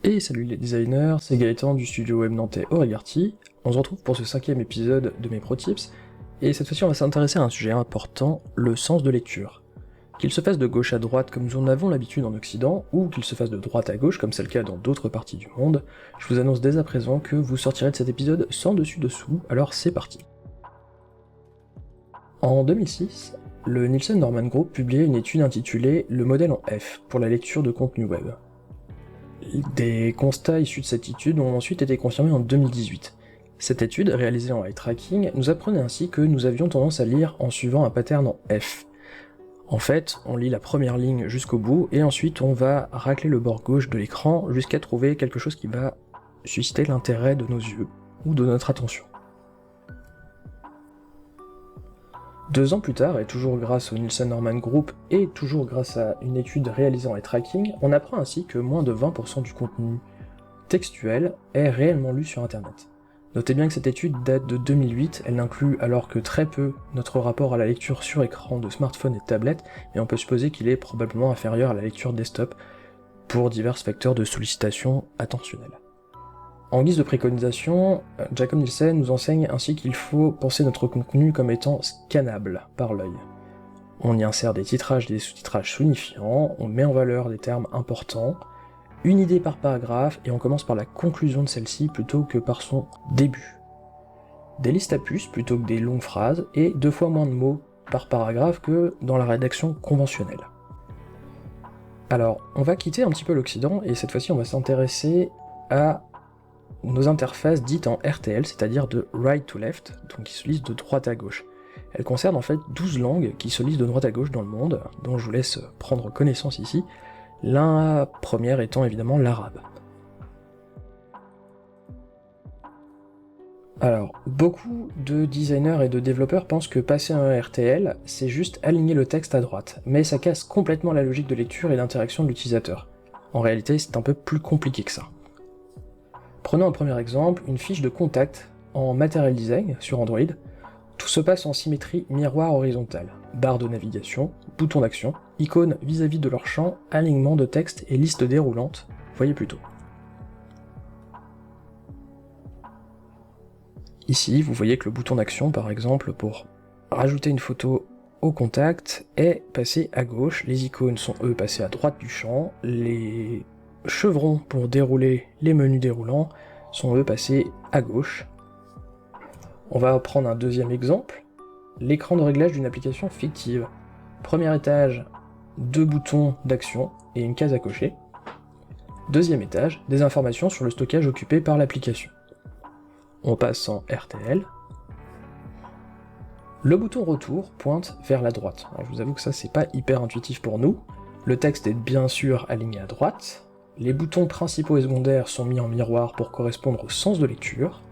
Et salut les designers, c'est Gaëtan du studio web nantais Origarty. On se retrouve pour ce 5e épisode de mes Pro Tips, et cette fois-ci on va s'intéresser à un sujet important, le sens de lecture. Qu'il se fasse de gauche à droite comme nous en avons l'habitude en Occident, ou qu'il se fasse de droite à gauche comme c'est le cas dans d'autres parties du monde, je vous annonce dès à présent que vous sortirez de cet épisode sans dessus-dessous, alors c'est parti. En 2006, le Nielsen Norman Group publiait une étude intitulée « Le modèle en F » pour la lecture de contenu web. Des constats issus de cette étude ont ensuite été confirmés en 2018. Cette étude, réalisée en eye tracking, nous apprenait ainsi que nous avions tendance à lire en suivant un pattern en F. En fait, on lit la première ligne jusqu'au bout, et ensuite on va racler le bord gauche de l'écran jusqu'à trouver quelque chose qui va susciter l'intérêt de nos yeux, ou de notre attention. 2 ans plus tard, et toujours grâce au Nielsen Norman Group, et toujours grâce à une étude réalisée en eye tracking, on apprend ainsi que moins de 20% du contenu textuel est réellement lu sur internet. Notez bien que cette étude date de 2008, elle n'inclut alors que très peu notre rapport à la lecture sur écran de smartphones et de tablettes, et on peut supposer qu'il est probablement inférieur à la lecture desktop pour divers facteurs de sollicitation attentionnelle. En guise de préconisation, Jacob Nielsen nous enseigne ainsi qu'il faut penser notre contenu comme étant scannable par l'œil. On y insère des titrages et des sous-titrages signifiants, on met en valeur des termes importants, une idée par paragraphe, et on commence par la conclusion de celle-ci plutôt que par son début. Des listes à puces plutôt que des longues phrases, et 2 fois moins de mots par paragraphe que dans la rédaction conventionnelle. Alors, on va quitter un petit peu l'Occident, et cette fois-ci on va s'intéresser à nos interfaces dites en RTL, c'est-à-dire de right to left, donc qui se lisent de droite à gauche. Elles concernent en fait 12 langues qui se lisent de droite à gauche dans le monde, dont je vous laisse prendre connaissance ici, la première étant évidemment l'arabe. Alors, beaucoup de designers et de développeurs pensent que passer un RTL, c'est juste aligner le texte à droite, mais ça casse complètement la logique de lecture et d'interaction de l'utilisateur. En réalité, c'est un peu plus compliqué que ça. Prenons un premier exemple, une fiche de contact en Material Design sur Android. Tout se passe en symétrie miroir horizontale. Barre de navigation, bouton d'action, icônes vis-à-vis de leur champ, alignement de texte et liste déroulante, voyez plutôt. Ici, vous voyez que le bouton d'action, par exemple, pour rajouter une photo au contact, est passé à gauche, les icônes sont eux passées à droite du champ, les chevrons pour dérouler les menus déroulants sont eux passés à gauche. On va prendre un deuxième exemple, l'écran de réglage d'une application fictive. Premier étage, 2 boutons d'action et une case à cocher. Deuxième étage, des informations sur le stockage occupé par l'application. On passe en RTL. Le bouton retour pointe vers la droite. Alors je vous avoue que ça c'est pas hyper intuitif pour nous. Le texte est bien sûr aligné à droite. Les boutons principaux et secondaires sont mis en miroir pour correspondre au sens de lecture.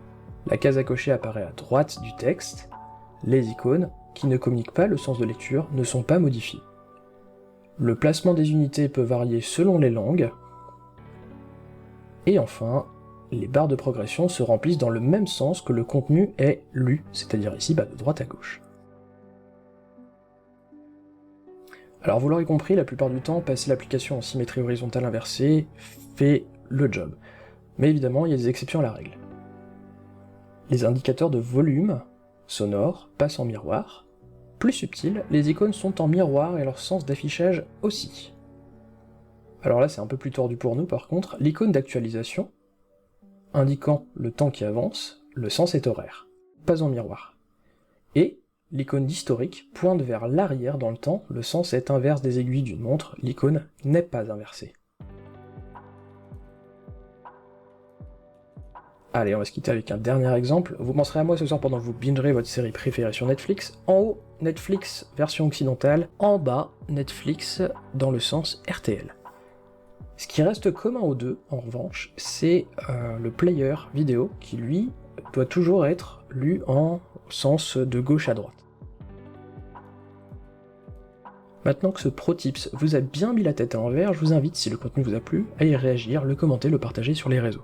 La case à cocher apparaît à droite du texte. Les icônes, qui ne communiquent pas le sens de lecture, ne sont pas modifiées. Le placement des unités peut varier selon les langues. Et enfin, les barres de progression se remplissent dans le même sens que le contenu est lu, c'est-à-dire ici de droite à gauche. Alors vous l'aurez compris, la plupart du temps, passer l'application en symétrie horizontale inversée fait le job. Mais évidemment, il y a des exceptions à la règle. Les indicateurs de volume sonore passent en miroir. Plus subtil, les icônes sont en miroir et leur sens d'affichage aussi. Alors là, c'est un peu plus tordu pour nous par contre, l'icône d'actualisation, indiquant le temps qui avance, le sens est horaire, pas en miroir. Et l'icône d'historique pointe vers l'arrière dans le temps, le sens est inverse des aiguilles d'une montre, l'icône n'est pas inversée. Allez, on va se quitter avec un dernier exemple. Vous penserez à moi ce soir pendant que vous bingerez votre série préférée sur Netflix. En haut, Netflix version occidentale. En bas, Netflix dans le sens RTL. Ce qui reste commun aux deux, en revanche, c'est le player vidéo qui, lui, doit toujours être lu en sens de gauche à droite. Maintenant que ce Pro Tips vous a bien mis la tête à l'envers, je vous invite, si le contenu vous a plu, à y réagir, le commenter, le partager sur les réseaux.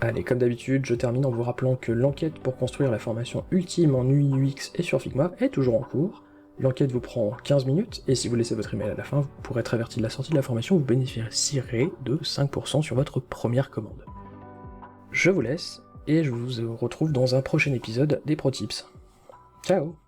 Allez, comme d'habitude, je termine en vous rappelant que l'enquête pour construire la formation ultime en UI UX et sur Figma est toujours en cours. L'enquête vous prend 15 minutes, et si vous laissez votre email à la fin, pour être averti de la sortie de la formation, vous bénéficierez de 5% sur votre première commande. Je vous laisse, et je vous retrouve dans un prochain épisode des Pro Tips. Ciao!